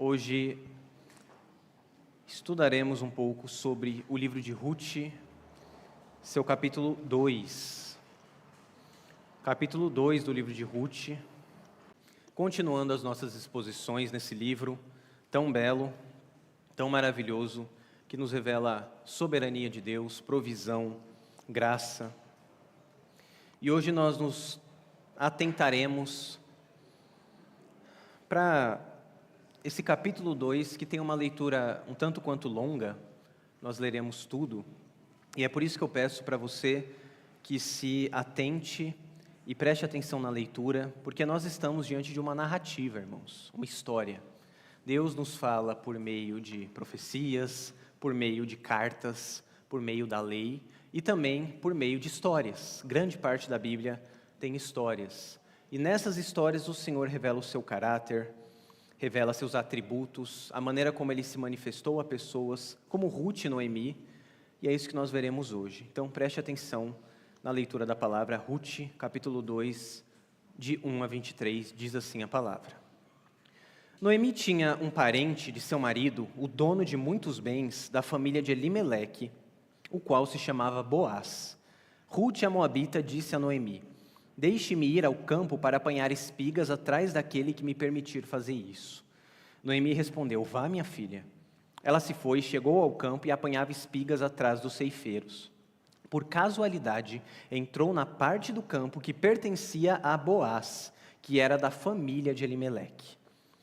Hoje estudaremos um pouco sobre o livro de Ruth, seu capítulo 2. Capítulo 2 do livro de Ruth, continuando as nossas exposições nesse livro tão belo, tão maravilhoso, que nos revela soberania de Deus, provisão, graça. E hoje nós nos atentaremos para esse capítulo 2, que tem uma leitura um tanto quanto longa. Nós leremos tudo, e é por isso que eu peço para você que se atente e preste atenção na leitura, porque nós estamos diante de uma narrativa, irmãos, uma história. Deus nos fala por meio de profecias, por meio de cartas, por meio da lei e também por meio de histórias. Grande parte da Bíblia tem histórias, e nessas histórias o Senhor revela o seu caráter, revela seus atributos, a maneira como Ele se manifestou a pessoas, como Ruth e Noemi, e é isso que nós veremos hoje. Então preste atenção na leitura da palavra. Ruth, capítulo 2, de 1 a 23, diz assim a palavra. Noemi tinha um parente de seu marido, o dono de muitos bens da família de Elimeleque, o qual se chamava Boaz. Ruth, a moabita, disse a Noemi: deixe-me ir ao campo para apanhar espigas atrás daquele que me permitir fazer isso. Noemi respondeu: vá, minha filha. Ela se foi, chegou ao campo e apanhava espigas atrás dos ceifeiros. Por casualidade, entrou na parte do campo que pertencia a Boaz, que era da família de Elimeleque.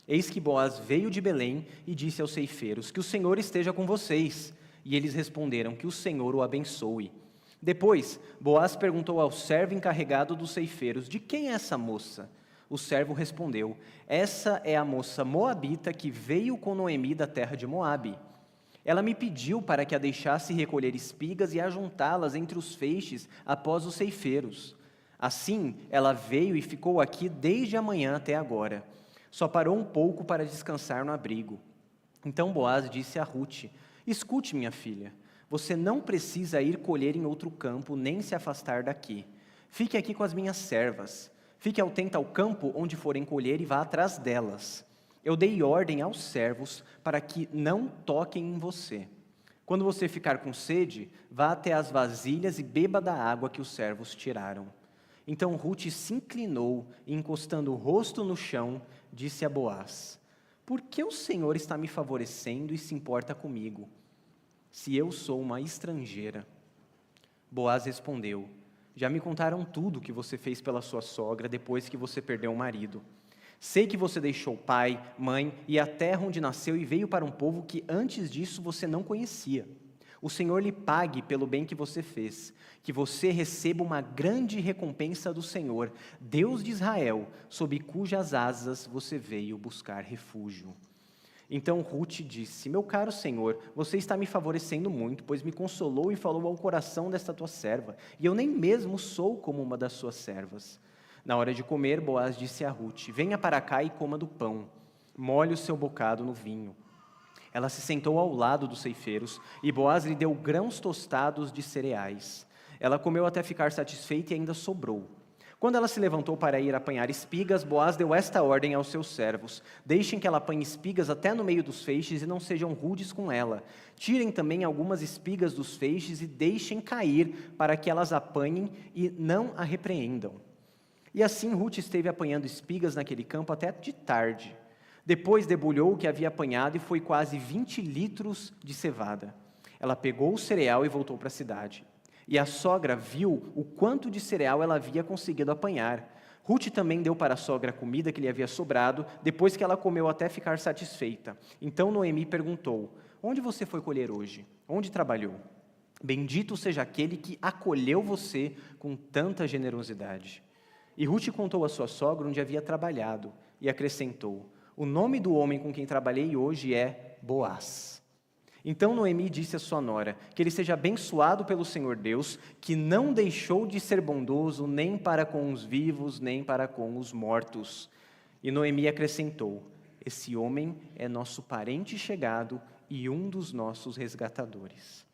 Eis que Boaz veio de Belém e disse aos ceifeiros: que o Senhor esteja com vocês. E eles responderam: que o Senhor o abençoe. Depois, Boaz perguntou ao servo encarregado dos ceifeiros: de quem é essa moça? O servo respondeu: essa é a moça moabita que veio com Noemi da terra de Moabe. Ela me pediu para que a deixasse recolher espigas e ajuntá-las entre os feixes após os ceifeiros. Assim, ela veio e ficou aqui desde a manhã até agora. Só parou um pouco para descansar no abrigo. Então Boaz disse a Ruth: escute, minha filha. Você não precisa ir colher em outro campo, nem se afastar daqui. Fique aqui com as minhas servas. Fique atenta ao campo onde forem colher e vá atrás delas. Eu dei ordem aos servos para que não toquem em você. Quando você ficar com sede, vá até as vasilhas e beba da água que os servos tiraram. Então Ruth se inclinou e, encostando o rosto no chão, disse a Boaz: por que o Senhor está me favorecendo e se importa comigo, se eu sou uma estrangeira? Boaz respondeu: já me contaram tudo o que você fez pela sua sogra depois que você perdeu o marido. Sei que você deixou pai, mãe e a terra onde nasceu e veio para um povo que antes disso você não conhecia. O Senhor lhe pague pelo bem que você fez, que você receba uma grande recompensa do Senhor, Deus de Israel, sob cujas asas você veio buscar refúgio. Então Ruth disse: meu caro Senhor, você está me favorecendo muito, pois me consolou e falou ao coração desta tua serva, e eu nem mesmo sou como uma das suas servas. Na hora de comer, Boaz disse a Ruth: venha para cá e coma do pão, molhe o seu bocado no vinho. Ela se sentou ao lado dos ceifeiros, e Boaz lhe deu grãos tostados de cereais. Ela comeu até ficar satisfeita e ainda sobrou. Quando ela se levantou para ir apanhar espigas, Boaz deu esta ordem aos seus servos: deixem que ela apanhe espigas até no meio dos feixes e não sejam rudes com ela. Tirem também algumas espigas dos feixes e deixem cair para que elas apanhem e não a repreendam. E assim Ruth esteve apanhando espigas naquele campo até de tarde. Depois debulhou o que havia apanhado e foi quase 20 litros de cevada. Ela pegou o cereal e voltou para a cidade. E a sogra viu o quanto de cereal ela havia conseguido apanhar. Ruth também deu para a sogra a comida que lhe havia sobrado, depois que ela comeu até ficar satisfeita. Então Noemi perguntou: onde você foi colher hoje? Onde trabalhou? Bendito seja aquele que acolheu você com tanta generosidade. E Ruth contou à sua sogra onde havia trabalhado, e acrescentou: o nome do homem com quem trabalhei hoje é Boaz. Então Noemi disse à sua nora: que ele seja abençoado pelo Senhor Deus, que não deixou de ser bondoso nem para com os vivos, nem para com os mortos. E Noemi acrescentou: esse homem é nosso parente chegado e um dos nossos resgatadores.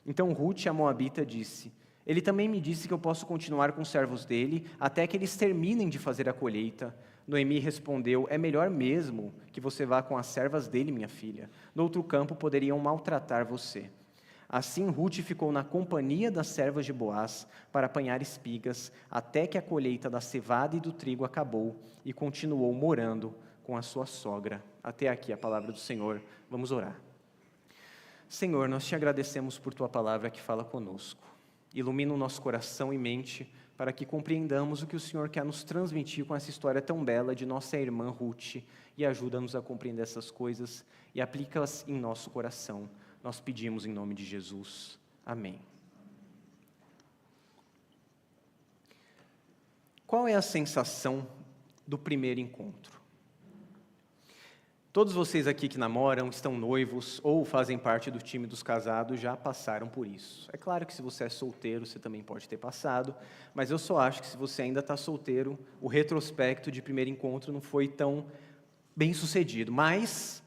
Então Ruth, a moabita, disse: ele também me disse que eu posso continuar com os servos dele até que eles terminem de fazer a colheita. Noemi respondeu: é melhor mesmo que você vá com as servas dele, minha filha. No outro campo poderiam maltratar você. Assim Ruth ficou na companhia das servas de Boaz para apanhar espigas, até que a colheita da cevada e do trigo acabou, e continuou morando com a sua sogra. Até aqui a palavra do Senhor. Vamos orar. Senhor, nós te agradecemos por tua palavra que fala conosco. Ilumina o nosso coração e mente para que compreendamos o que o Senhor quer nos transmitir com essa história tão bela de nossa irmã Ruth, e ajuda-nos a compreender essas coisas e aplica-as em nosso coração. Nós pedimos em nome de Jesus. Amém. Qual é a sensação do primeiro encontro? Todos vocês aqui que namoram, estão noivos ou fazem parte do time dos casados já passaram por isso. É claro que se você é solteiro, você também pode ter passado, mas eu só acho que se você ainda está solteiro, o retrospecto de primeiro encontro não foi tão bem sucedido. Mas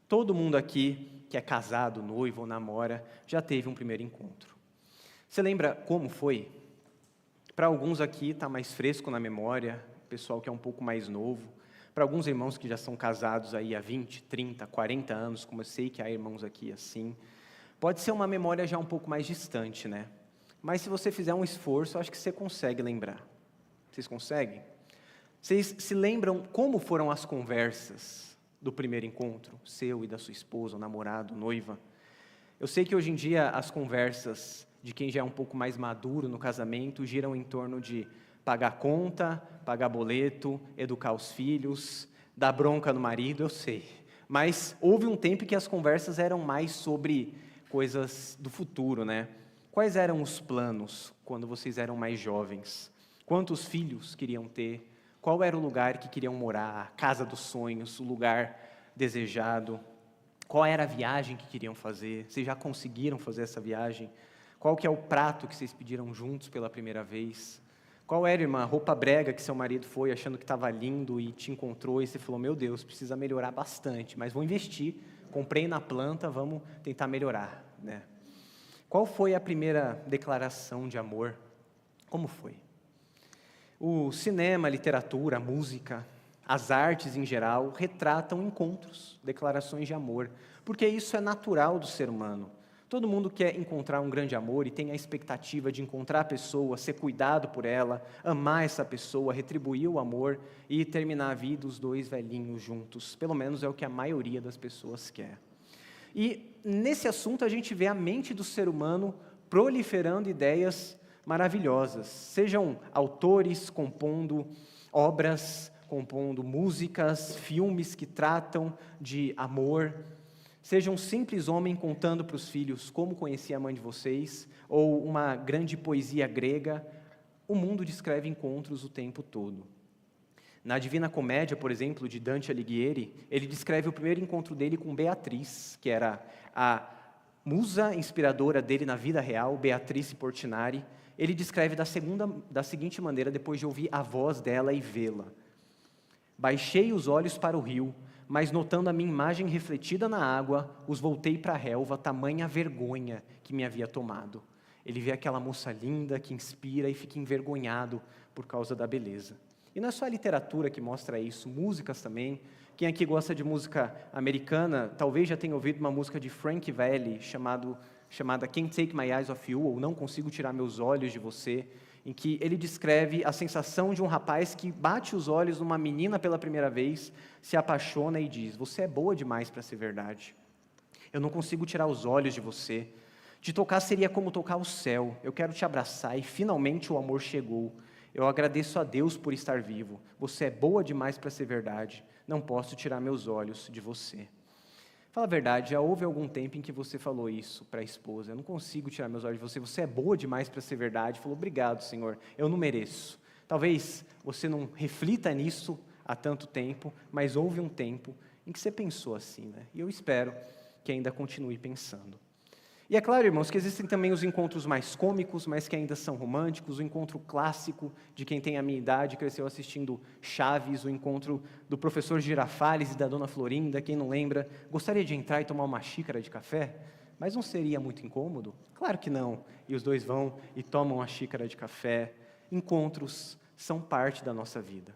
todo mundo aqui que é casado, noivo ou namora, já teve um primeiro encontro. Você lembra como foi? Para alguns aqui está mais fresco na memória, pessoal que é um pouco mais novo. Para alguns irmãos que já são casados aí há 20, 30, 40 anos, como eu sei que há irmãos aqui assim, pode ser uma memória já um pouco mais distante, né? Mas se você fizer um esforço, acho que você consegue lembrar. Vocês conseguem? Vocês se lembram como foram as conversas do primeiro encontro, seu e da sua esposa, ou namorado, noiva? Eu sei que hoje em dia as conversas de quem já é um pouco mais maduro no casamento giram em torno de pagar conta, pagar boleto, educar os filhos, dar bronca no marido, eu sei. Mas houve um tempo que as conversas eram mais sobre coisas do futuro, né? Quais eram os planos quando vocês eram mais jovens? Quantos filhos queriam ter? Qual era o lugar que queriam morar, a casa dos sonhos, o lugar desejado? Qual era a viagem que queriam fazer? Vocês já conseguiram fazer essa viagem? Qual que é o prato que vocês pediram juntos pela primeira vez? Qual era, irmã, a roupa brega que seu marido foi achando que estava lindo e te encontrou e você falou: meu Deus, precisa melhorar bastante, mas vou investir, comprei na planta, vamos tentar melhorar, né? Qual foi a primeira declaração de amor? Como foi? O cinema, a literatura, a música, as artes em geral, retratam encontros, declarações de amor, porque isso é natural do ser humano. Todo mundo quer encontrar um grande amor e tem a expectativa de encontrar a pessoa, ser cuidado por ela, amar essa pessoa, retribuir o amor e terminar a vida os dois velhinhos juntos. Pelo menos é o que a maioria das pessoas quer. E nesse assunto a gente vê a mente do ser humano proliferando ideias maravilhosas, sejam autores compondo obras, compondo músicas, filmes que tratam de amor, seja um simples homem contando para os filhos como conhecia a mãe de vocês, ou uma grande poesia grega, o mundo descreve encontros o tempo todo. Na Divina Comédia, por exemplo, de Dante Alighieri, ele descreve o primeiro encontro dele com Beatriz, que era a musa inspiradora dele na vida real, Beatrice Portinari. Ele descreve da seguinte maneira, depois de ouvir a voz dela e vê-la: baixei os olhos para o rio, mas notando a minha imagem refletida na água, os voltei para a relva, tamanha a vergonha que me havia tomado. Ele vê aquela moça linda que inspira e fica envergonhado por causa da beleza. E não é só a literatura que mostra isso, músicas também. Quem aqui gosta de música americana, talvez já tenha ouvido uma música de Frank Valli, chamada Can't Take My Eyes Off You, ou Não Consigo Tirar Meus Olhos de Você, em que ele descreve a sensação de um rapaz que bate os olhos numa menina pela primeira vez, se apaixona e diz: você é boa demais para ser verdade. Eu não consigo tirar os olhos de você. Te tocar seria como tocar o céu. Eu quero te abraçar e finalmente o amor chegou. Eu agradeço a Deus por estar vivo. Você é boa demais para ser verdade. Não posso tirar meus olhos de você. Fala a verdade, já houve algum tempo em que você falou isso para a esposa: eu não consigo tirar meus olhos de você, você é boa demais para ser verdade. Falou: obrigado, Senhor, eu não mereço. Talvez você não reflita nisso há tanto tempo, mas houve um tempo em que você pensou assim, né? E eu espero que ainda continue pensando. E é claro, irmãos, que existem também os encontros mais cômicos, mas que ainda são românticos, o encontro clássico de quem tem a minha idade, cresceu assistindo Chaves, o encontro do professor Girafales e da dona Florinda, quem não lembra, gostaria de entrar e tomar uma xícara de café, mas não seria muito incômodo? Claro que não, e os dois vão e tomam a xícara de café. Encontros são parte da nossa vida.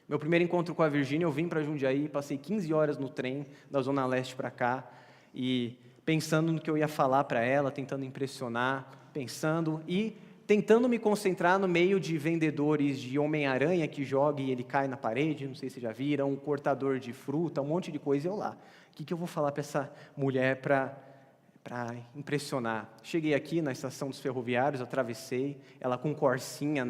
Meu primeiro encontro com a Virgínia, eu vim para Jundiaí, passei 15 horas no trem da Zona Leste para cá, e pensando no que eu ia falar para ela, tentando impressionar, pensando e tentando me concentrar no meio de vendedores de Homem-Aranha que joga e ele cai na parede, não sei se já viram, um cortador de fruta, um monte de coisa, e eu lá. O que eu vou falar para essa mulher para impressionar? Cheguei aqui na estação dos ferroviários, atravessei, ela com corsinha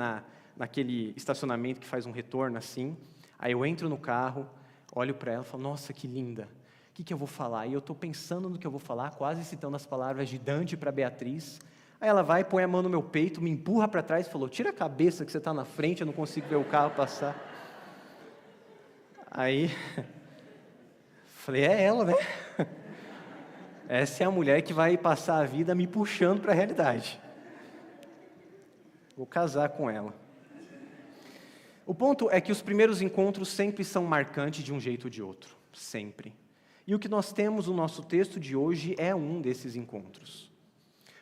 naquele estacionamento que faz um retorno assim, aí eu entro no carro, olho para ela e falo, nossa, que linda, o que eu vou falar? E eu estou pensando no que eu vou falar, quase citando as palavras de Dante para Beatriz. Aí ela vai, põe a mão no meu peito, me empurra para trás e falou, tira a cabeça que você está na frente, eu não consigo ver o carro passar. Aí, falei, é ela, né? Essa é a mulher que vai passar a vida me puxando para a realidade. Vou casar com ela. O ponto é que os primeiros encontros sempre são marcantes de um jeito ou de outro. Sempre. E o que nós temos no nosso texto de hoje é um desses encontros.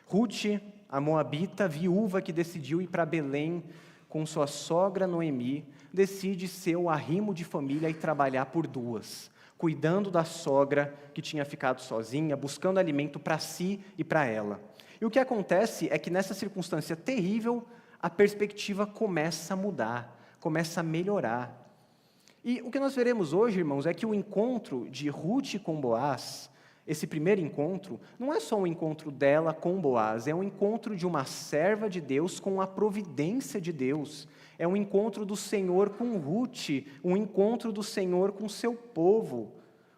Ruth, a moabita, viúva que decidiu ir para Belém com sua sogra Noemi, decide ser o arrimo de família e trabalhar por duas, cuidando da sogra que tinha ficado sozinha, buscando alimento para si e para ela. E o que acontece é que nessa circunstância terrível, a perspectiva começa a mudar, começa a melhorar. E o que nós veremos hoje, irmãos, é que o encontro de Ruth com Boaz, esse primeiro encontro, não é só um encontro dela com Boaz, é um encontro de uma serva de Deus com a providência de Deus. É um encontro do Senhor com Ruth, um encontro do Senhor com seu povo.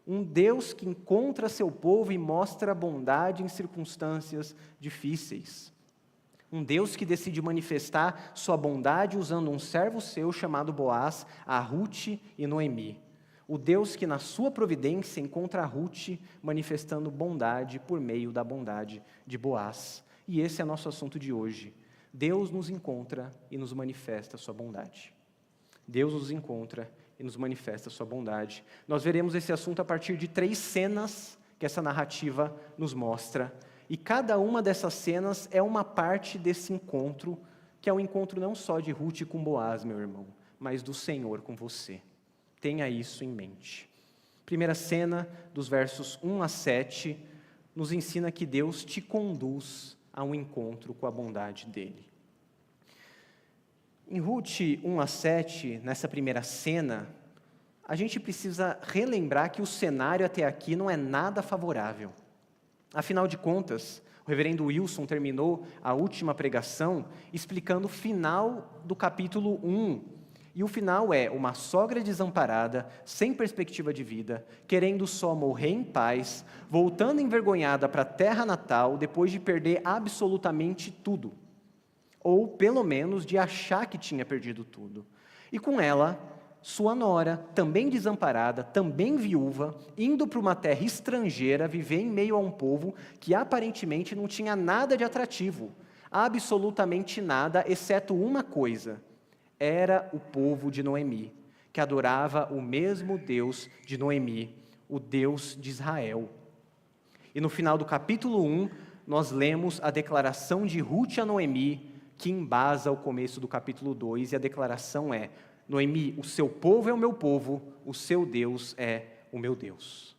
Um Deus que encontra seu povo e mostra bondade em circunstâncias difíceis. Um Deus que decide manifestar sua bondade usando um servo seu chamado Boaz, a Ruth e Noemi. O Deus que na sua providência encontra a Ruth manifestando bondade por meio da bondade de Boaz. E esse é nosso assunto de hoje. Deus nos encontra e nos manifesta a sua bondade. Deus nos encontra e nos manifesta a sua bondade. Nós veremos esse assunto a partir de 3 cenas que essa narrativa nos mostra. E cada uma dessas cenas é uma parte desse encontro, que é um encontro não só de Ruth com Boaz, meu irmão, mas do Senhor com você. Tenha isso em mente. Primeira cena, dos versos 1 a 7, nos ensina que Deus te conduz a um encontro com a bondade dEle. Em Ruth 1 a 7, nessa primeira cena, a gente precisa relembrar que o cenário até aqui não é nada favorável. Afinal de contas, o reverendo Wilson terminou a última pregação explicando o final do capítulo 1. E o final é uma sogra desamparada, sem perspectiva de vida, querendo só morrer em paz, voltando envergonhada para a terra natal depois de perder absolutamente tudo. Ou, pelo menos, de achar que tinha perdido tudo. E com ela, sua nora, também desamparada, também viúva, indo para uma terra estrangeira, viver em meio a um povo que aparentemente não tinha nada de atrativo. Absolutamente nada, exceto uma coisa. Era o povo de Noemi, que adorava o mesmo Deus de Noemi, o Deus de Israel. E no final do capítulo 1, nós lemos a declaração de Ruth a Noemi, que embasa o começo do capítulo 2, e a declaração é: Noemi, o seu povo é o meu povo, o seu Deus é o meu Deus.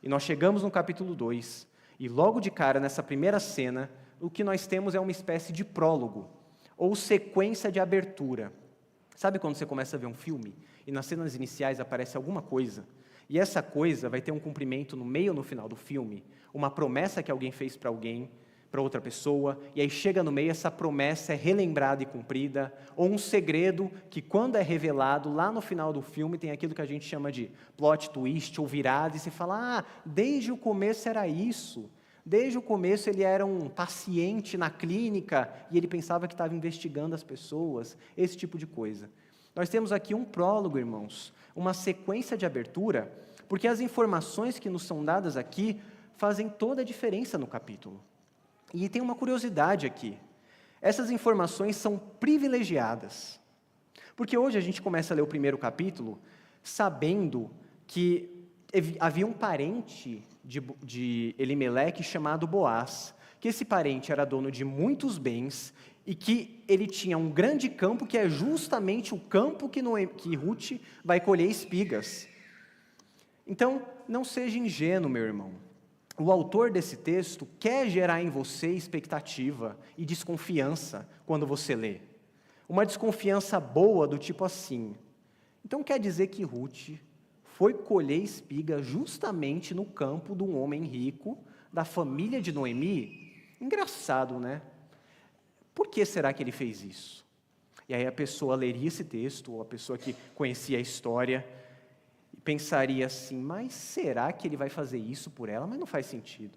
E nós chegamos no capítulo 2, e logo de cara, nessa primeira cena, o que nós temos é uma espécie de prólogo, ou sequência de abertura. Sabe quando você começa a ver um filme, e nas cenas iniciais aparece alguma coisa, e essa coisa vai ter um cumprimento no meio ou no final do filme, uma promessa que alguém fez para alguém, para outra pessoa, e aí chega no meio, essa promessa é relembrada e cumprida, ou um segredo que quando é revelado, lá no final do filme, tem aquilo que a gente chama de plot twist, ou virada, e você fala, desde o começo era isso, desde o começo ele era um paciente na clínica, e ele pensava que estava investigando as pessoas, esse tipo de coisa. Nós temos aqui um prólogo, irmãos, uma sequência de abertura, porque as informações que nos são dadas aqui fazem toda a diferença no capítulo. E tem uma curiosidade aqui. Essas informações são privilegiadas. Porque hoje a gente começa a ler o primeiro capítulo sabendo que havia um parente de Elimeleque chamado Boaz, que esse parente era dono de muitos bens e que ele tinha um grande campo, que é justamente o campo que Ruth vai colher espigas. Então, não seja ingênuo, meu irmão. O autor desse texto quer gerar em você expectativa e desconfiança quando você lê. Uma desconfiança boa do tipo assim. Então quer dizer que Ruth foi colher espiga justamente no campo de um homem rico, da família de Noemi? Engraçado, né? Por que será que ele fez isso? E aí a pessoa leria esse texto, ou a pessoa que conhecia a história, e pensaria assim, mas será que ele vai fazer isso por ela? Mas não faz sentido.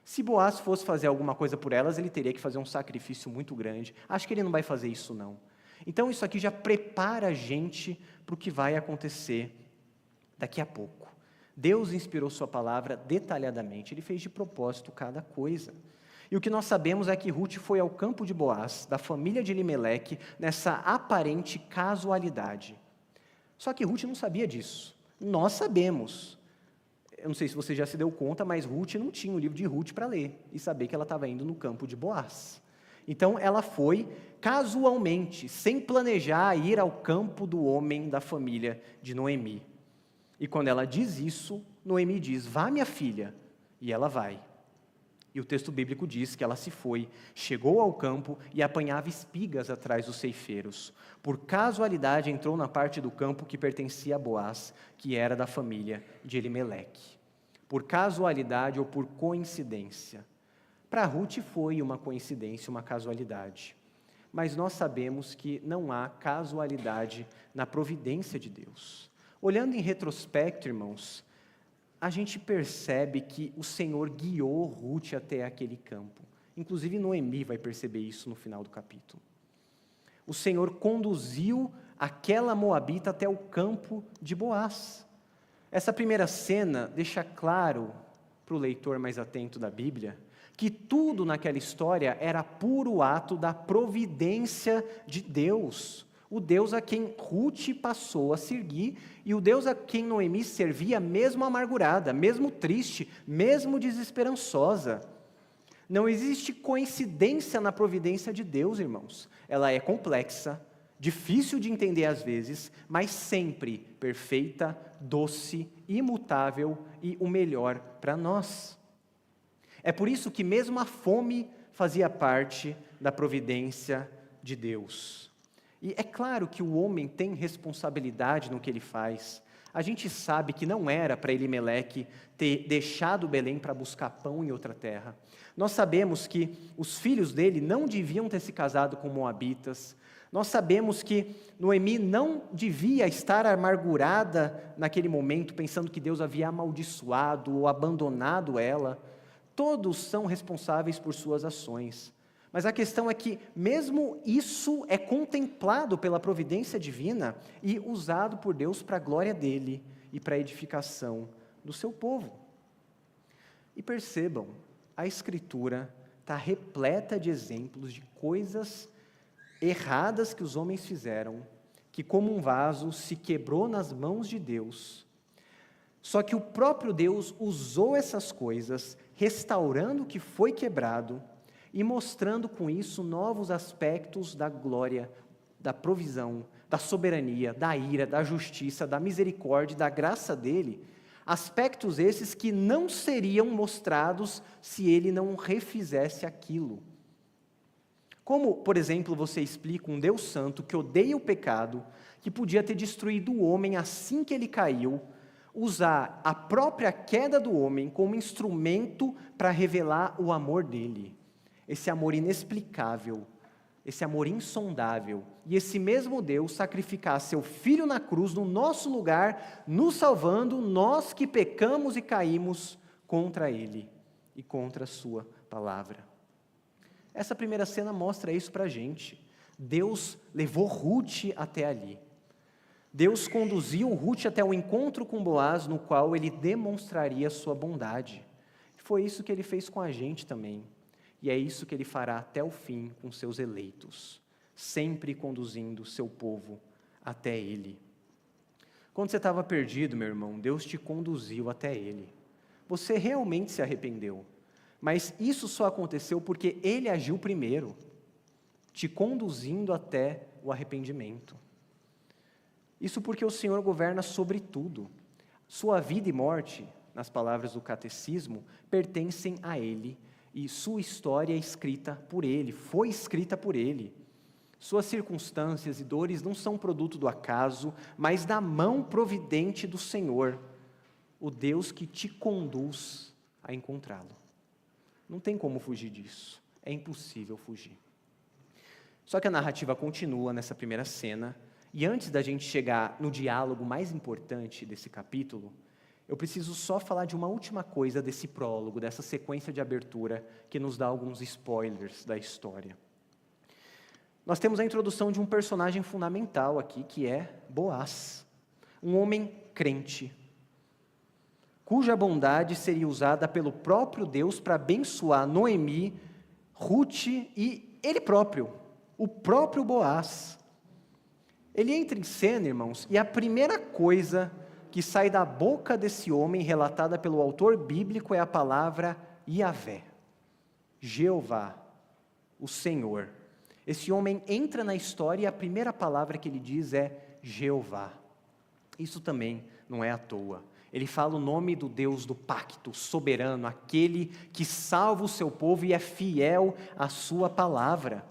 Se Boaz fosse fazer alguma coisa por elas, ele teria que fazer um sacrifício muito grande. Acho que ele não vai fazer isso não. Então isso aqui já prepara a gente para o que vai acontecer daqui a pouco. Deus inspirou sua palavra detalhadamente, ele fez de propósito cada coisa. E o que nós sabemos é que Ruth foi ao campo de Boaz, da família de Elimeleque, nessa aparente casualidade. Só que Ruth não sabia disso. Nós sabemos. Eu não sei se você já se deu conta, mas Ruth não tinha o livro de Ruth para ler e saber que ela estava indo no campo de Boaz. Então ela foi casualmente, sem planejar, ir ao campo do homem da família de Noemi. E quando ela diz isso, Noemi diz, vá minha filha, e ela vai. E o texto bíblico diz que ela se foi, chegou ao campo e apanhava espigas atrás dos ceifeiros. Por casualidade entrou na parte do campo que pertencia a Boaz, que era da família de Elimeleque. Por casualidade ou por coincidência. Para Ruth foi uma coincidência, uma casualidade. Mas nós sabemos que não há casualidade na providência de Deus. Olhando em retrospecto, irmãos, a gente percebe que o Senhor guiou Ruth até aquele campo. Inclusive Noemi vai perceber isso no final do capítulo. O Senhor conduziu aquela moabita até o campo de Boaz. Essa primeira cena deixa claro para o leitor mais atento da Bíblia que tudo naquela história era puro ato da providência de Deus. O Deus a quem Ruth passou a seguir e o Deus a quem Noemi servia mesmo amargurada, mesmo triste, mesmo desesperançosa. Não existe coincidência na providência de Deus, irmãos. Ela é complexa, difícil de entender às vezes, mas sempre perfeita, doce, imutável e o melhor para nós. É por isso que mesmo a fome fazia parte da providência de Deus. E é claro que o homem tem responsabilidade no que ele faz. A gente sabe que não era para Elimeleque ter deixado Belém para buscar pão em outra terra. Nós sabemos que os filhos dele não deviam ter se casado com moabitas. Nós sabemos que Noemi não devia estar amargurada naquele momento, pensando que Deus havia amaldiçoado ou abandonado ela. Todos são responsáveis por suas ações. Mas a questão é que, mesmo isso é contemplado pela providência divina e usado por Deus para a glória dele e para a edificação do seu povo. E percebam, a Escritura está repleta de exemplos de coisas erradas que os homens fizeram, que como um vaso se quebrou nas mãos de Deus. Só que o próprio Deus usou essas coisas, restaurando o que foi quebrado, e mostrando com isso novos aspectos da glória, da provisão, da soberania, da ira, da justiça, da misericórdia, da graça dele, aspectos esses que não seriam mostrados se ele não refizesse aquilo. Como, por exemplo, você explica um Deus santo que odeia o pecado, que podia ter destruído o homem assim que ele caiu, usar a própria queda do homem como instrumento para revelar o amor dele. Esse amor inexplicável, esse amor insondável, e esse mesmo Deus sacrificar seu Filho na cruz no nosso lugar, nos salvando, nós que pecamos e caímos contra Ele e contra a sua palavra. Essa primeira cena mostra isso para a gente. Deus levou Ruth até ali. Deus conduziu Ruth até o encontro com Boaz, no qual ele demonstraria sua bondade. Foi isso que ele fez com a gente também. E é isso que ele fará até o fim com seus eleitos, sempre conduzindo seu povo até ele. Quando você estava perdido, meu irmão, Deus te conduziu até ele. Você realmente se arrependeu, mas isso só aconteceu porque ele agiu primeiro. te conduzindo até o arrependimento. Isso porque o Senhor governa sobre tudo. Sua vida e morte, nas palavras do catecismo, pertencem a Ele, e sua história é escrita por Ele, foi escrita por Ele. Suas circunstâncias e dores não são produto do acaso, mas da mão providente do Senhor, o Deus que te conduz a encontrá-lo. Não tem como fugir disso, é impossível fugir. Só que a narrativa continua nessa primeira cena, e antes da gente chegar no diálogo mais importante desse capítulo, eu preciso só falar de uma última coisa desse prólogo, dessa sequência de abertura, que nos dá alguns spoilers da história. Nós temos a introdução de um personagem fundamental aqui, que é Boaz, um homem crente, cuja bondade seria usada pelo próprio Deus para abençoar Noemi, Ruth e ele próprio, o próprio Boaz. Ele entra em cena, irmãos, e a primeira coisa que sai da boca desse homem, relatada pelo autor bíblico, é a palavra Yahvé, Jeová, o Senhor. Esse homem entra na história e a primeira palavra que ele diz é Jeová. Isso também não é à toa. Ele fala o nome do Deus do pacto, soberano, aquele que salva o seu povo e é fiel à sua palavra.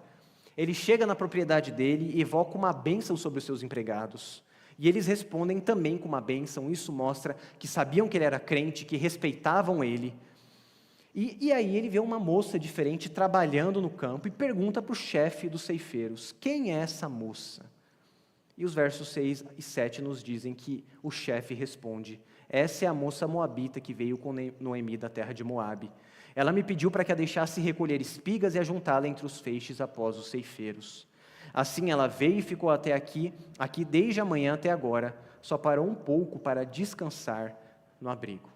Ele chega na propriedade dele e evoca uma bênção sobre os seus empregados. E eles respondem também com uma bênção. Isso mostra que sabiam que ele era crente, que respeitavam ele. E aí ele vê uma moça diferente trabalhando no campo e pergunta para o chefe dos ceifeiros: quem é essa moça? E os versos 6 e 7 nos dizem que o chefe responde: essa é a moça moabita que veio com Noemi da terra de Moabe. Ela me pediu para que a deixasse recolher espigas e ajuntá-la entre os feixes após os ceifeiros. Assim ela veio e ficou até aqui desde a manhã até agora, só parou um pouco para descansar no abrigo.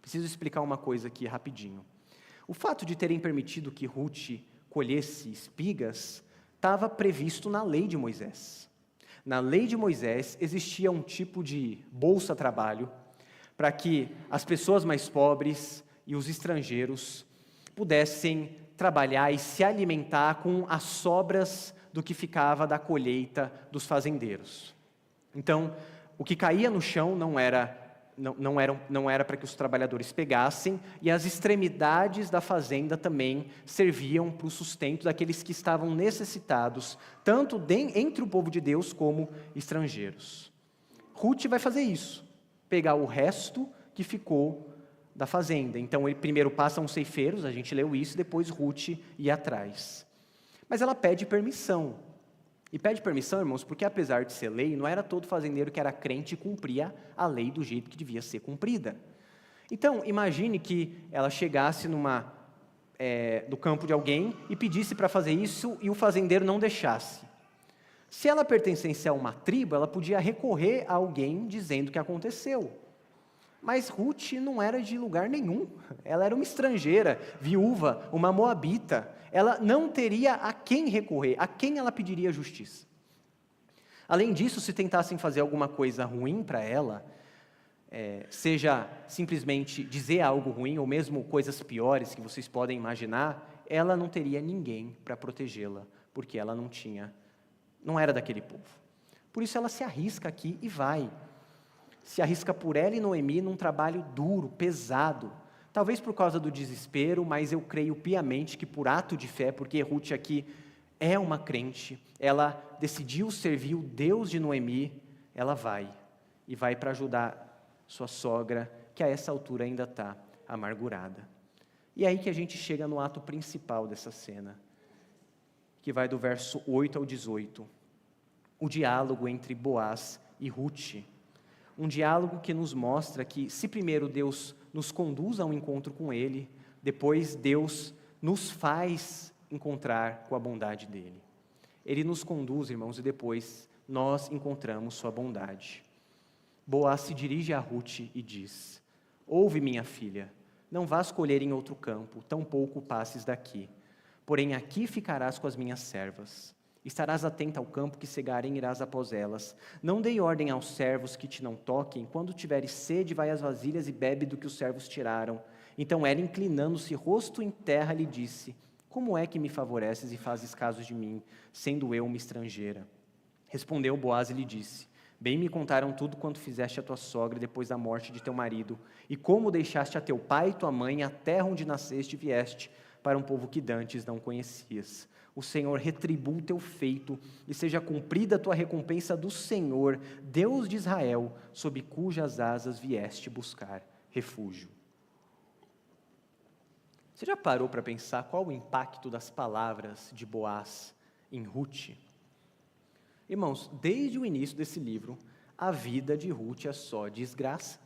Preciso explicar uma coisa aqui rapidinho. O fato de terem permitido que Ruth colhesse espigas estava previsto na lei de Moisés. Na lei de Moisés existia um tipo de bolsa-trabalho para que as pessoas mais pobres e os estrangeiros pudessem trabalhar e se alimentar com as sobras do que ficava da colheita dos fazendeiros. Então, o que caía no chão não era para que os trabalhadores pegassem, e as extremidades da fazenda também serviam para o sustento daqueles que estavam necessitados, tanto entre o povo de Deus como estrangeiros. Ruth vai fazer isso, pegar o resto que ficou da fazenda. Então, ele primeiro passam os ceifeiros, a gente leu isso, depois Ruth ia atrás. Mas ela pede permissão. E pede permissão, irmãos, porque apesar de ser lei, não era todo fazendeiro que era crente e cumpria a lei do jeito que devia ser cumprida. Então, imagine que ela chegasse do campo de alguém e pedisse para fazer isso e o fazendeiro não deixasse. Se ela pertencesse a uma tribo, ela podia recorrer a alguém dizendo o que aconteceu. Mas Ruth não era de lugar nenhum, ela era uma estrangeira, viúva, uma moabita. Ela não teria a quem recorrer, a quem ela pediria justiça. Além disso, se tentassem fazer alguma coisa ruim para ela, seja simplesmente dizer algo ruim, ou mesmo coisas piores que vocês podem imaginar, ela não teria ninguém para protegê-la, porque ela não era daquele povo. Por isso ela se arrisca aqui e vai. Se arrisca por ela e Noemi num trabalho duro, pesado, talvez por causa do desespero, mas eu creio piamente que por ato de fé, porque Ruth aqui é uma crente, ela decidiu servir o Deus de Noemi, ela vai, e vai para ajudar sua sogra, que a essa altura ainda está amargurada. E é aí que a gente chega no ato principal dessa cena, que vai do verso 8 ao 18, o diálogo entre Boaz e Ruth. Um diálogo que nos mostra que, se primeiro Deus nos conduz a um encontro com Ele, depois Deus nos faz encontrar com a bondade dEle. Ele nos conduz, irmãos, e depois nós encontramos sua bondade. Boaz se dirige a Ruth e diz: ouve, minha filha, não vás colher em outro campo, tampouco passes daqui. Porém aqui ficarás com as minhas servas. Estarás atenta ao campo que cegarem, irás após elas. Não dei ordem aos servos que te não toquem. Quando tiveres sede, vai às vasilhas e bebe do que os servos tiraram. Então ela, inclinando-se rosto em terra, lhe disse: como é que me favoreces e fazes caso de mim, sendo eu uma estrangeira? Respondeu Boaz e lhe disse: bem me contaram tudo quanto fizeste a tua sogra depois da morte de teu marido, e como deixaste a teu pai e tua mãe, a terra onde nasceste e vieste, para um povo que dantes não conhecias. O Senhor retribua o teu feito, e seja cumprida a tua recompensa do Senhor, Deus de Israel, sob cujas asas vieste buscar refúgio. Você já parou para pensar qual o impacto das palavras de Boaz em Ruth? Irmãos, desde o início desse livro, a vida de Ruth é só desgraça,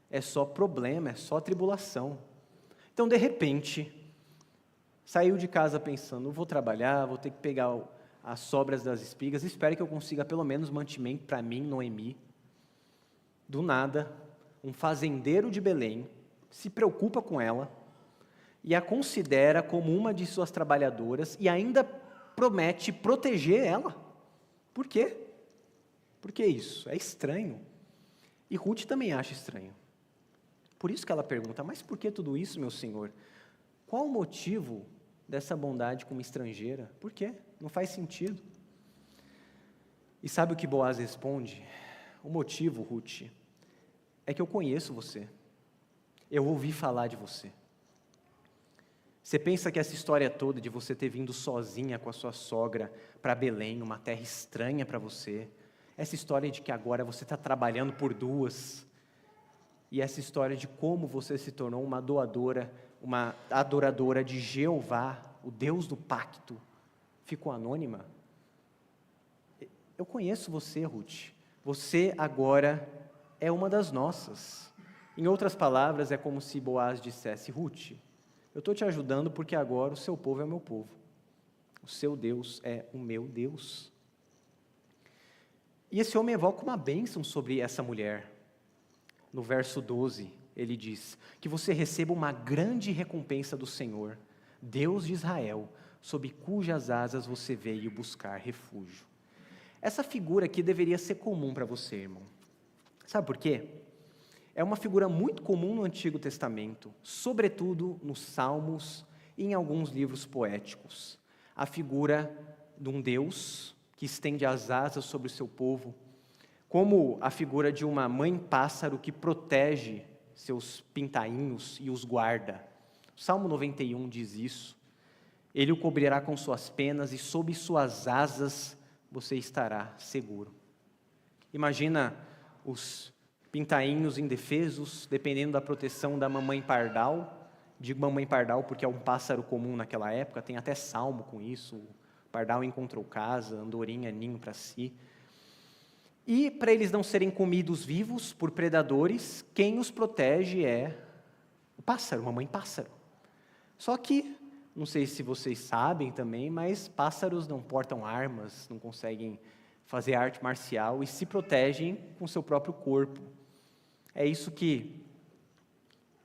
é só problema, é só tribulação. Então, de repente, saiu de casa pensando, vou trabalhar, vou ter que pegar as sobras das espigas, espero que eu consiga pelo menos mantimento para mim, Noemi. Do nada, um fazendeiro de Belém se preocupa com ela e a considera como uma de suas trabalhadoras e ainda promete proteger ela. Por quê? Por que isso? É estranho. E Ruth também acha estranho. Por isso que ela pergunta, mas por que tudo isso, meu senhor? Qual o motivo dessa bondade com uma estrangeira? Por quê? Não faz sentido. E sabe o que Boaz responde? O motivo, Ruth, é que eu conheço você. Eu ouvi falar de você. Você pensa que essa história toda de você ter vindo sozinha com a sua sogra para Belém, uma terra estranha para você, essa história de que agora você está trabalhando por duas, e essa história de como você se tornou uma doadora, uma adoradora de Jeová, o Deus do pacto, ficou anônima? Eu conheço você, Ruth. Você agora é uma das nossas. Em outras palavras, é como se Boaz dissesse, Ruth, eu estou te ajudando porque agora o seu povo é o meu povo. O seu Deus é o meu Deus. E esse homem evoca uma bênção sobre essa mulher. No verso 12, ele diz, que você receba uma grande recompensa do Senhor, Deus de Israel, sob cujas asas você veio buscar refúgio. Essa figura aqui deveria ser comum para você, irmão. Sabe por quê? É uma figura muito comum no Antigo Testamento, sobretudo nos Salmos e em alguns livros poéticos. A figura de um Deus que estende as asas sobre o seu povo, como a figura de uma mãe pássaro que protege seus pintainhos e os guarda. O Salmo 91 diz isso. Ele o cobrirá com suas penas e sob suas asas você estará seguro. Imagina os pintainhos indefesos, dependendo da proteção da mamãe pardal. Digo mamãe pardal porque é um pássaro comum naquela época, tem até salmo com isso. O pardal encontrou casa, andorinha, ninho para si. E para eles não serem comidos vivos por predadores, quem os protege é o pássaro, mamãe pássaro. Só que, não sei se vocês sabem também, mas pássaros não portam armas, não conseguem fazer arte marcial e se protegem com seu próprio corpo. É isso que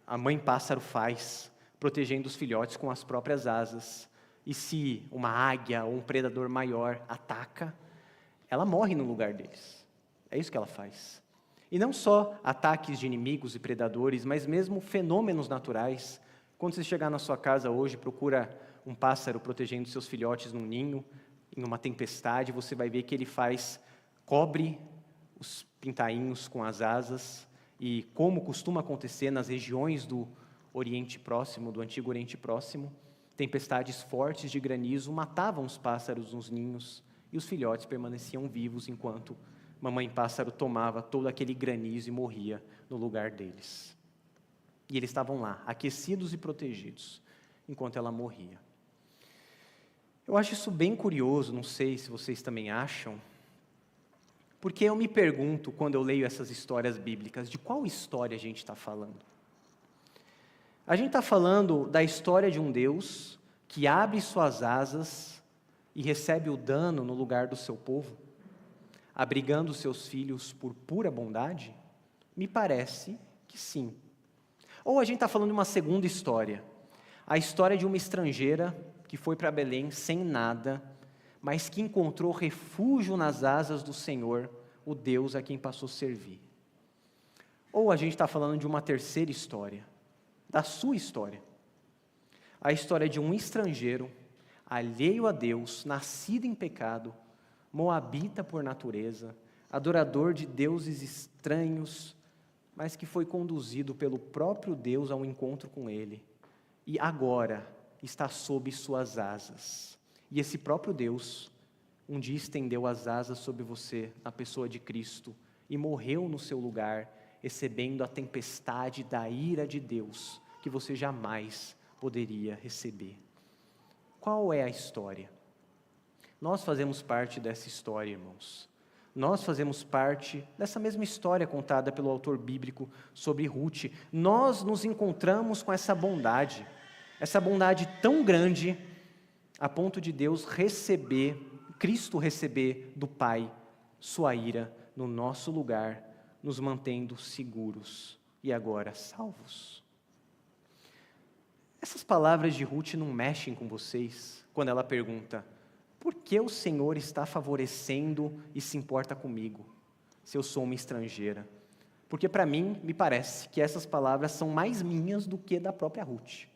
a mãe pássaro faz, protegendo os filhotes com as próprias asas. E se uma águia ou um predador maior ataca, ela morre no lugar deles. É isso que ela faz. E não só ataques de inimigos e predadores, mas mesmo fenômenos naturais. Quando você chegar na sua casa hoje, procura um pássaro protegendo seus filhotes num ninho, em uma tempestade, você vai ver que ele cobre os pintainhos com as asas, e como costuma acontecer nas regiões do Oriente Próximo, do Antigo Oriente Próximo, tempestades fortes de granizo matavam os pássaros nos ninhos, e os filhotes permaneciam vivos enquanto mamãe pássaro tomava todo aquele granizo e morria no lugar deles. E eles estavam lá, aquecidos e protegidos, enquanto ela morria. Eu acho isso bem curioso, não sei se vocês também acham, porque eu me pergunto, quando eu leio essas histórias bíblicas, de qual história a gente está falando? A gente está falando da história de um Deus que abre suas asas e recebe o dano no lugar do seu povo, abrigando seus filhos por pura bondade? Me parece que sim. Ou a gente está falando de uma segunda história, a história de uma estrangeira que foi para Belém sem nada, mas que encontrou refúgio nas asas do Senhor, o Deus a quem passou a servir. Ou a gente está falando de uma terceira história, da sua história. a história de um estrangeiro, alheio a Deus, nascido em pecado, moabita por natureza, adorador de deuses estranhos, mas que foi conduzido pelo próprio Deus ao encontro com ele, e agora está sob suas asas. E esse próprio Deus, um dia estendeu as asas sobre você, na pessoa de Cristo, e morreu no seu lugar, recebendo a tempestade da ira de Deus, que você jamais poderia receber. Qual é a história? Nós fazemos parte dessa história, irmãos. Nós fazemos parte dessa mesma história contada pelo autor bíblico sobre Ruth. Nós nos encontramos com essa bondade tão grande, a ponto de Cristo receber do Pai sua ira no nosso lugar, nos mantendo seguros e agora salvos. Essas palavras de Ruth não mexem com vocês quando ela pergunta: por que o Senhor está favorecendo e se importa comigo, se eu sou uma estrangeira? Porque para mim, me parece que essas palavras são mais minhas do que da própria Ruth.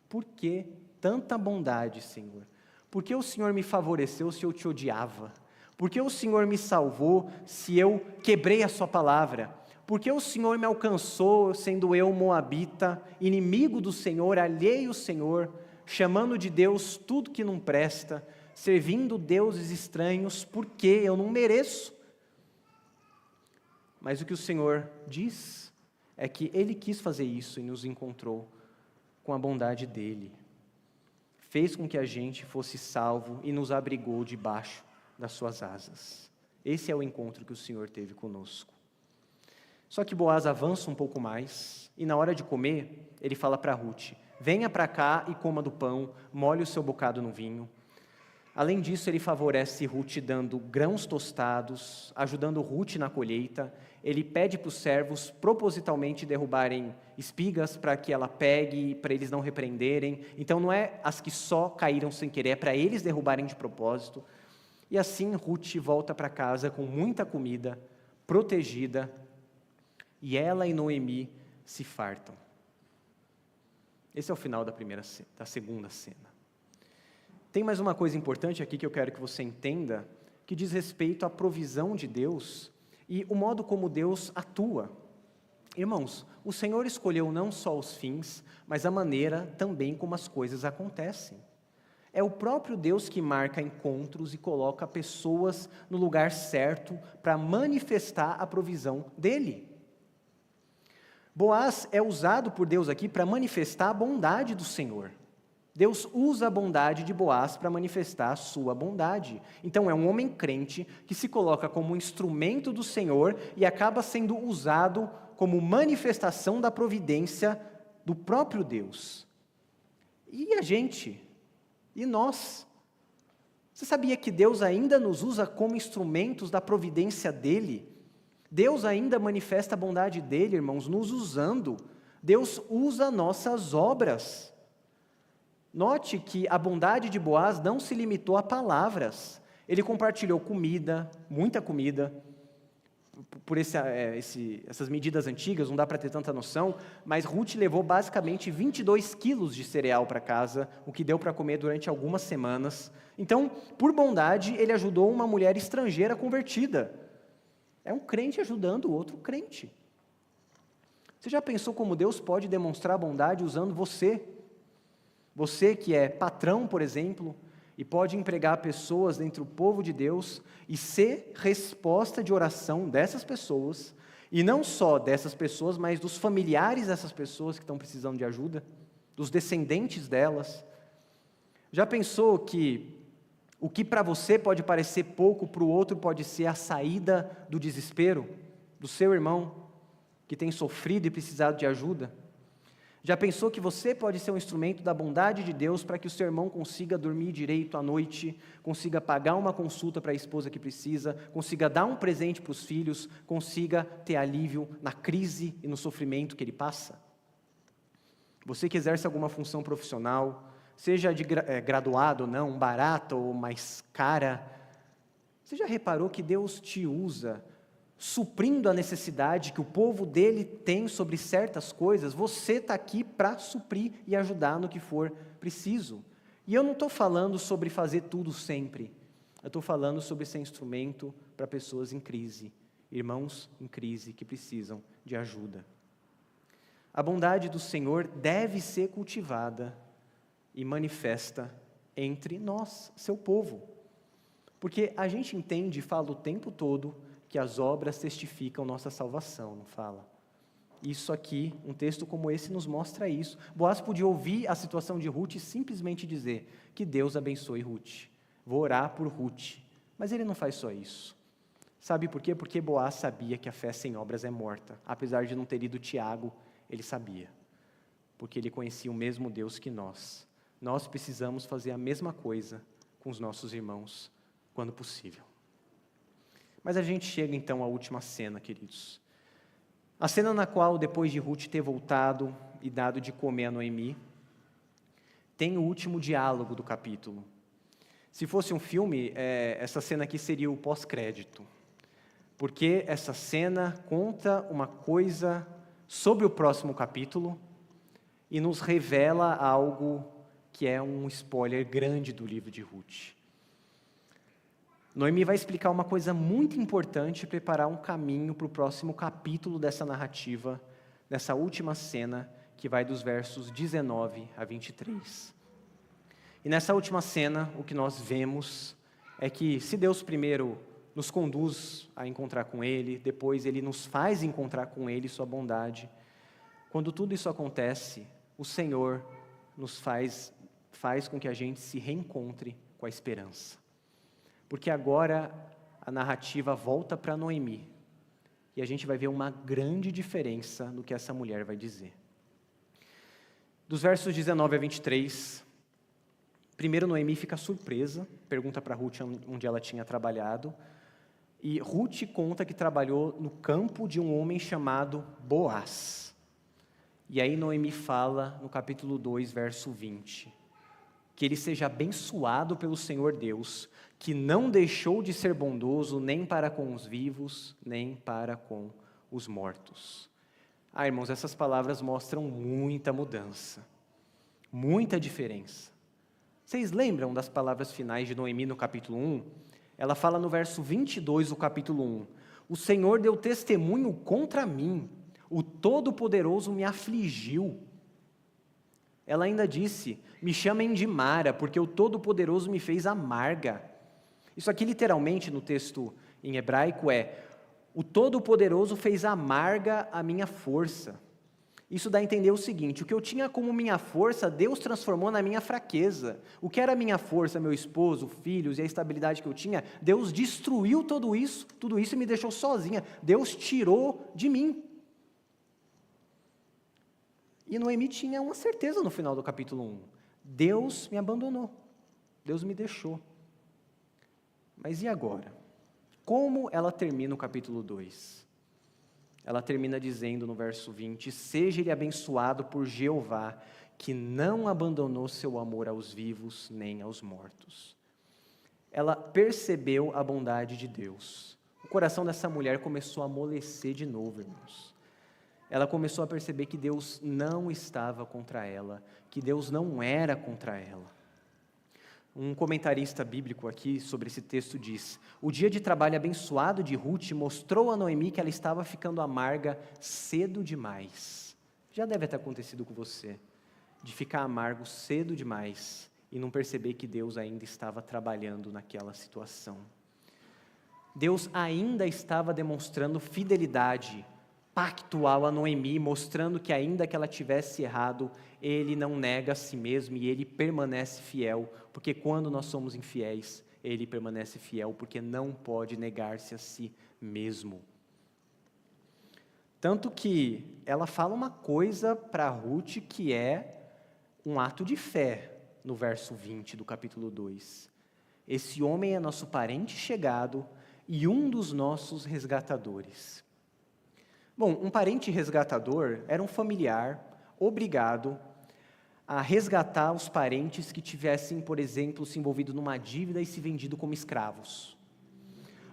Por que tanta bondade, Senhor? Por que o Senhor me favoreceu se eu te odiava? Por que o Senhor me salvou se eu quebrei a sua palavra? Por que o Senhor me alcançou, sendo eu moabita, inimigo do Senhor, alheio ao Senhor, chamando de Deus tudo que não presta, servindo deuses estranhos, porque eu não mereço? Mas o que o Senhor diz é que Ele quis fazer isso e nos encontrou com a bondade dEle. Fez com que a gente fosse salvo e nos abrigou debaixo das suas asas. Esse é o encontro que o Senhor teve conosco. Só que Boaz avança um pouco mais, e na hora de comer, ele fala para Ruth: venha para cá e coma do pão, molhe o seu bocado no vinho. Além disso, ele favorece Ruth dando grãos tostados, ajudando Ruth na colheita. Ele pede para os servos propositalmente derrubarem espigas para que ela pegue, para eles não repreenderem. Então não é as que só caíram sem querer, é para eles derrubarem de propósito. E assim Ruth volta para casa com muita comida, protegida, e ela e Noemi se fartam. Esse é o final da segunda cena. Tem mais uma coisa importante aqui que eu quero que você entenda, que diz respeito à provisão de Deus e o modo como Deus atua. Irmãos, o Senhor escolheu não só os fins, mas a maneira também como as coisas acontecem. É o próprio Deus que marca encontros e coloca pessoas no lugar certo para manifestar a provisão dele. Boaz é usado por Deus aqui para manifestar a bondade do Senhor. Deus usa a bondade de Boaz para manifestar a sua bondade. Então é um homem crente que se coloca como instrumento do Senhor e acaba sendo usado como manifestação da providência do próprio Deus. E a gente? E nós? Você sabia que Deus ainda nos usa como instrumentos da providência dEle? Deus ainda manifesta a bondade dEle, irmãos, nos usando. Deus usa nossas obras. Note que a bondade de Boaz não se limitou a palavras. Ele compartilhou comida, muita comida. Por essas medidas antigas, não dá para ter tanta noção, mas Ruth levou basicamente 22 quilos de cereal para casa, o que deu para comer durante algumas semanas. Então, por bondade, ele ajudou uma mulher estrangeira convertida. É um crente ajudando o outro crente. Você já pensou como Deus pode demonstrar bondade usando você? Você que é patrão, por exemplo, e pode empregar pessoas dentro do povo de Deus e ser resposta de oração dessas pessoas, e não só dessas pessoas, mas dos familiares dessas pessoas que estão precisando de ajuda, dos descendentes delas. Já pensou que o que para você pode parecer pouco, para o outro pode ser a saída do desespero do seu irmão que tem sofrido e precisado de ajuda? Já pensou que você pode ser um instrumento da bondade de Deus para que o seu irmão consiga dormir direito à noite, consiga pagar uma consulta para a esposa que precisa, consiga dar um presente para os filhos, consiga ter alívio na crise e no sofrimento que ele passa? Você que exerce alguma função profissional, seja de graduado ou não, barata ou mais cara, você já reparou que Deus te usa suprindo a necessidade que o povo dele tem sobre certas coisas, você está aqui para suprir e ajudar no que for preciso. E eu não estou falando sobre fazer tudo sempre, eu estou falando sobre ser instrumento para pessoas em crise, irmãos em crise que precisam de ajuda. A bondade do Senhor deve ser cultivada e manifesta entre nós, seu povo. Porque a gente entende e fala o tempo todo que as obras testificam nossa salvação, não fala? Isso aqui, um texto como esse nos mostra isso. Boaz podia ouvir a situação de Ruth e simplesmente dizer que Deus abençoe Ruth. Vou orar por Ruth. Mas ele não faz só isso. Sabe por quê? Porque Boaz sabia que a fé sem obras é morta. Apesar de não ter ido Tiago, ele sabia. Porque ele conhecia o mesmo Deus que nós. Nós precisamos fazer a mesma coisa com os nossos irmãos, quando possível. Mas a gente chega então à última cena, queridos. A cena na qual, depois de Ruth ter voltado e dado de comer a Noemi, tem o último diálogo do capítulo. Se fosse um filme, essa cena aqui seria o pós-crédito. Porque essa cena conta uma coisa sobre o próximo capítulo e nos revela algo que é um spoiler grande do livro de Ruth. Noemi vai explicar uma coisa muito importante e preparar um caminho para o próximo capítulo dessa narrativa, nessa última cena, que vai dos versos 19 a 23. E nessa última cena, o que nós vemos é que se Deus primeiro nos conduz a encontrar com Ele, depois Ele nos faz encontrar com Ele sua bondade, quando tudo isso acontece, o Senhor nos faz com que a gente se reencontre com a esperança. Porque agora a narrativa volta para Noemi. E a gente vai ver uma grande diferença no que essa mulher vai dizer. Dos versos 19 a 23, primeiro Noemi fica surpresa, pergunta para Ruth onde ela tinha trabalhado. E Ruth conta que trabalhou no campo de um homem chamado Boaz. E aí Noemi fala no capítulo 2, verso 20, que ele seja abençoado pelo Senhor Deus, que não deixou de ser bondoso nem para com os vivos, nem para com os mortos. Irmãos, essas palavras mostram muita mudança, muita diferença. Vocês lembram das palavras finais de Noemi no capítulo 1? Ela fala no verso 22 do capítulo 1, o Senhor deu testemunho contra mim, o Todo-Poderoso me afligiu. Ela ainda disse, me chamem de Mara, porque o Todo-Poderoso me fez amarga. Isso aqui literalmente no texto em hebraico é, o Todo-Poderoso fez amarga a minha força. Isso dá a entender o seguinte, o que eu tinha como minha força, Deus transformou na minha fraqueza. O que era minha força, meu esposo, filhos e a estabilidade que eu tinha, Deus destruiu tudo isso e me deixou sozinha. Deus tirou de mim. E Noemi tinha uma certeza no final do capítulo 1. Deus me abandonou. Deus me deixou. Mas e agora? Como ela termina o capítulo 2? Ela termina dizendo no verso 20, seja ele abençoado por Jeová, que não abandonou seu amor aos vivos nem aos mortos. Ela percebeu a bondade de Deus. O coração dessa mulher começou a amolecer de novo, irmãos. Ela começou a perceber que Deus não estava contra ela, que Deus não era contra ela. Um comentarista bíblico aqui sobre esse texto diz, o dia de trabalho abençoado de Ruth mostrou a Noemi que ela estava ficando amarga cedo demais. Já deve ter acontecido com você, de ficar amargo cedo demais e não perceber que Deus ainda estava trabalhando naquela situação. Deus ainda estava demonstrando fidelidade pactual a Noemi, mostrando que ainda que ela tivesse errado, Ele não nega a si mesmo e Ele permanece fiel, porque quando nós somos infiéis, Ele permanece fiel, porque não pode negar-se a si mesmo. Tanto que ela fala uma coisa para Ruth que é um ato de fé, no verso 20 do capítulo 2. Esse homem é nosso parente chegado e um dos nossos resgatadores. Bom, um parente resgatador era um familiar obrigado a resgatar os parentes que tivessem, por exemplo, se envolvido numa dívida e se vendido como escravos.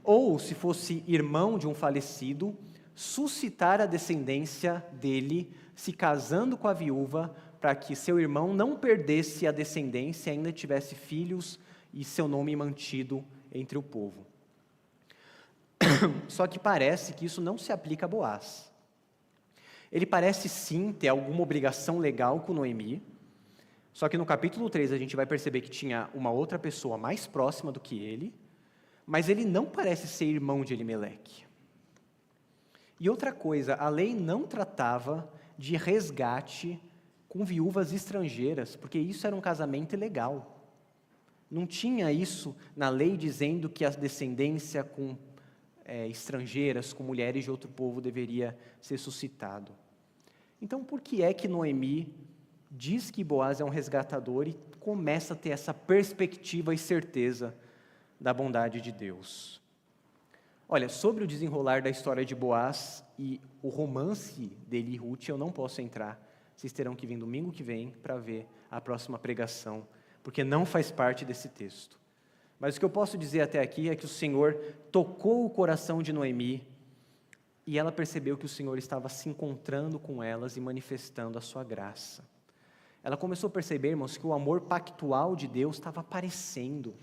ou, se fosse irmão de um falecido, suscitar a descendência dele, se casando com a viúva, para que seu irmão não perdesse a descendência e ainda tivesse filhos e seu nome mantido entre o povo. Só que parece que isso não se aplica a Boaz. Ele parece sim ter alguma obrigação legal com Noemi, só que no capítulo 3 a gente vai perceber que tinha uma outra pessoa mais próxima do que ele, mas ele não parece ser irmão de Elimeleque. E outra coisa, a lei não tratava de resgate com viúvas estrangeiras, porque isso era um casamento ilegal. Não tinha isso na lei dizendo que a descendência com estrangeiras, com mulheres de outro povo, deveria ser suscitado. Então, por que é que Noemi diz que Boaz é um resgatador e começa a ter essa perspectiva e certeza da bondade de Deus? Olha, sobre o desenrolar da história de Boaz e o romance dele e Ruth, eu não posso entrar. Vocês terão que vir domingo que vem para ver a próxima pregação, porque não faz parte desse texto. Mas o que eu posso dizer até aqui é que o Senhor tocou o coração de Noemi e ela percebeu que o Senhor estava se encontrando com elas e manifestando a sua graça. Ela começou a perceber, irmãos, que o amor pactual de Deus estava aparecendo,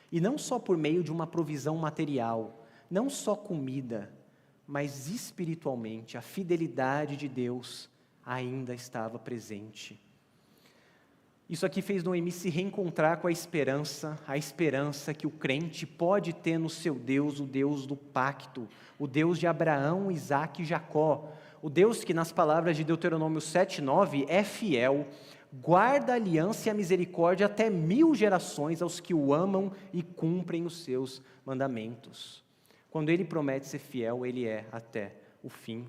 e não só por meio de uma provisão material, não só comida, mas espiritualmente, a fidelidade de Deus ainda estava presente. Isso aqui fez Noemi se reencontrar com a esperança que o crente pode ter no seu Deus, o Deus do pacto, o Deus de Abraão, Isaque e Jacó, o Deus que nas palavras de Deuteronômio 7:9 é fiel, guarda a aliança e a misericórdia até 1000 gerações aos que o amam e cumprem os seus mandamentos. Quando ele promete ser fiel, ele é até o fim.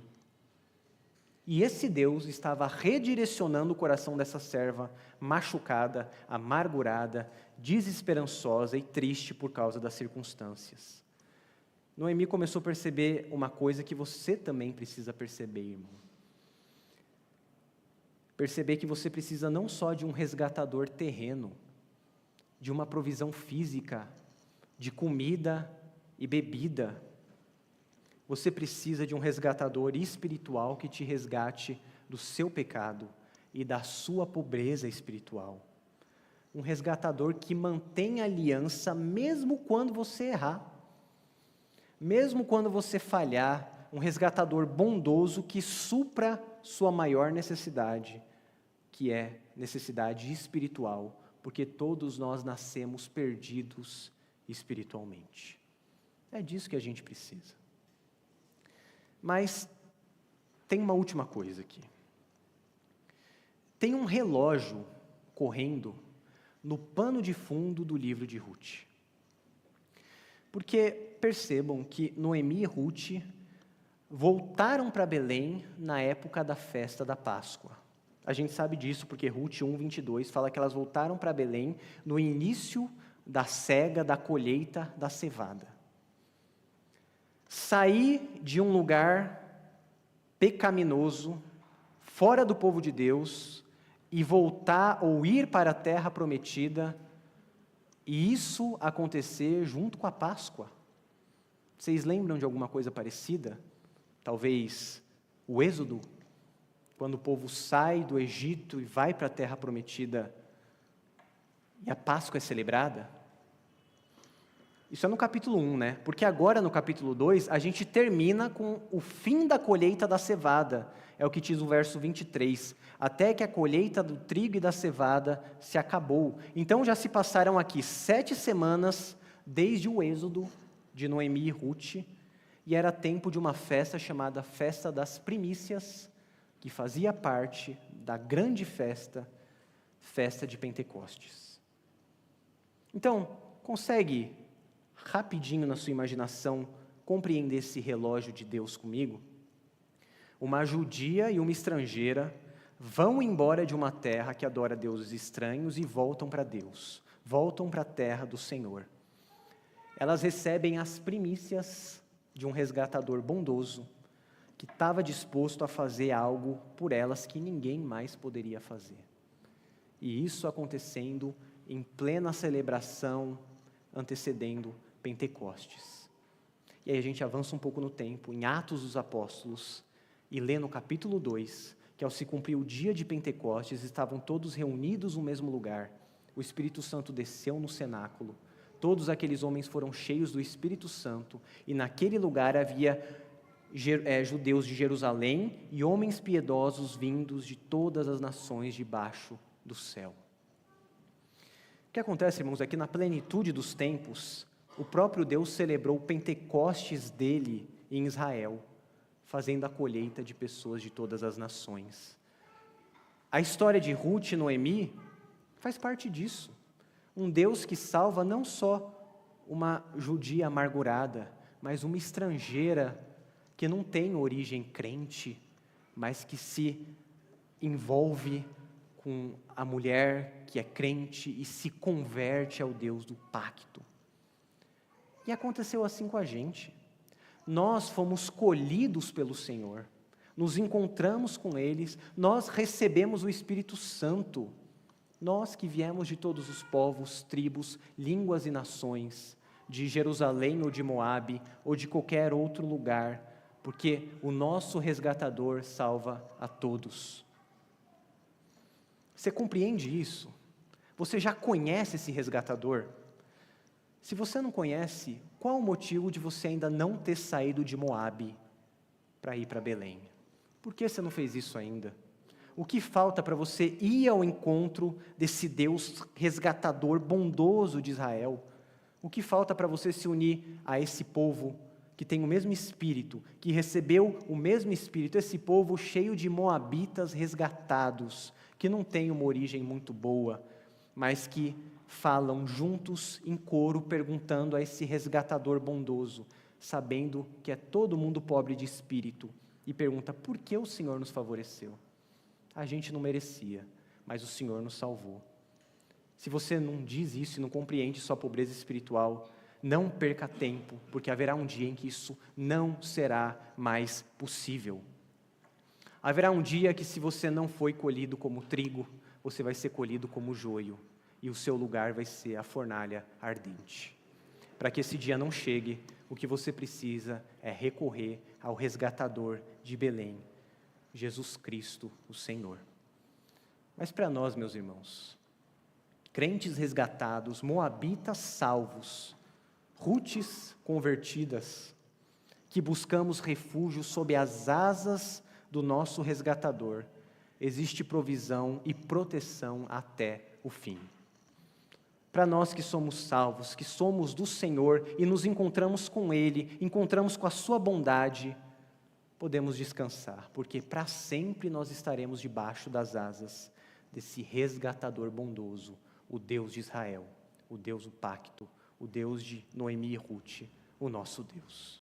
E esse Deus estava redirecionando o coração dessa serva machucada, amargurada, desesperançosa e triste por causa das circunstâncias. Noemi começou a perceber uma coisa que você também precisa perceber, irmão. Perceber que você precisa não só de um resgatador terreno, de uma provisão física, de comida e bebida. Você precisa de um resgatador espiritual que te resgate do seu pecado e da sua pobreza espiritual. Um resgatador que mantém a aliança mesmo quando você errar. Mesmo quando você falhar, um resgatador bondoso que supra sua maior necessidade, que é necessidade espiritual, porque todos nós nascemos perdidos espiritualmente. É disso que a gente precisa. Mas tem uma última coisa aqui. Tem um relógio correndo no pano de fundo do livro de Ruth. Porque percebam que Noemi e Ruth voltaram para Belém na época da festa da Páscoa. A gente sabe disso porque Ruth 1:22 fala que elas voltaram para Belém no início da cega, da colheita da cevada. Sair de um lugar pecaminoso, fora do povo de Deus, e voltar ou ir para a terra prometida, e isso acontecer junto com a Páscoa. Vocês lembram de alguma coisa parecida? Talvez o Êxodo, quando o povo sai do Egito e vai para a terra prometida, e a Páscoa é celebrada? Isso é no capítulo 1, né? Porque agora no capítulo 2, a gente termina com o fim da colheita da cevada. É o que diz o verso 23. Até que a colheita do trigo e da cevada se acabou. Então já se passaram aqui 7 semanas desde o êxodo de Noemi e Ruth. E era tempo de uma festa chamada Festa das Primícias, que fazia parte da grande festa, Festa de Pentecostes. Então, consegue rapidinho na sua imaginação compreender esse relógio de Deus comigo? Uma judia e uma estrangeira vão embora de uma terra que adora deuses estranhos e voltam para Deus, voltam para a terra do Senhor. Elas recebem as primícias de um resgatador bondoso que estava disposto a fazer algo por elas que ninguém mais poderia fazer. E isso acontecendo em plena celebração, antecedendo Pentecostes. E aí a gente avança um pouco no tempo, em Atos dos Apóstolos, e lê no capítulo 2, que ao se cumprir o dia de Pentecostes, estavam todos reunidos no mesmo lugar. O Espírito Santo desceu no cenáculo. Todos aqueles homens foram cheios do Espírito Santo, e naquele lugar havia judeus de Jerusalém e homens piedosos vindos de todas as nações debaixo do céu. O que acontece, irmãos, é que na plenitude dos tempos, o próprio Deus celebrou o Pentecostes dele em Israel, fazendo a colheita de pessoas de todas as nações. A história de Ruth e Noemi faz parte disso. Um Deus que salva não só uma judia amargurada, mas uma estrangeira que não tem origem crente, mas que se envolve com a mulher que é crente e se converte ao Deus do pacto. E aconteceu assim com a gente. Nós fomos colhidos pelo Senhor, nos encontramos com eles, nós recebemos o Espírito Santo. Nós que viemos de todos os povos, tribos, línguas e nações, de Jerusalém ou de Moabe, ou de qualquer outro lugar, porque o nosso resgatador salva a todos. Você compreende isso? Você já conhece esse resgatador? Se você não conhece, qual o motivo de você ainda não ter saído de Moabe para ir para Belém? Por que você não fez isso ainda? O que falta para você ir ao encontro desse Deus resgatador bondoso de Israel? O que falta para você se unir a esse povo que tem o mesmo Espírito, que recebeu o mesmo Espírito, esse povo cheio de moabitas resgatados, que não tem uma origem muito boa, mas que falam juntos em coro, perguntando a esse resgatador bondoso, sabendo que é todo mundo pobre de espírito, e pergunta: por que o Senhor nos favoreceu? A gente não merecia, mas o Senhor nos salvou. Se você não diz isso e não compreende sua pobreza espiritual, não perca tempo, porque haverá um dia em que isso não será mais possível. Haverá um dia que, se você não foi colhido como trigo, você vai ser colhido como joio, e o seu lugar vai ser a fornalha ardente. Para que esse dia não chegue, o que você precisa é recorrer ao resgatador de Belém, Jesus Cristo, o Senhor. Mas para nós, meus irmãos, crentes resgatados, moabitas salvos, Rutes convertidas, que buscamos refúgio sob as asas do nosso resgatador, existe provisão e proteção até o fim. Para nós que somos salvos, que somos do Senhor e nos encontramos com Ele, encontramos com a Sua bondade, podemos descansar, porque para sempre nós estaremos debaixo das asas desse resgatador bondoso, o Deus de Israel, o Deus do pacto, o Deus de Noemi e Ruth, o nosso Deus.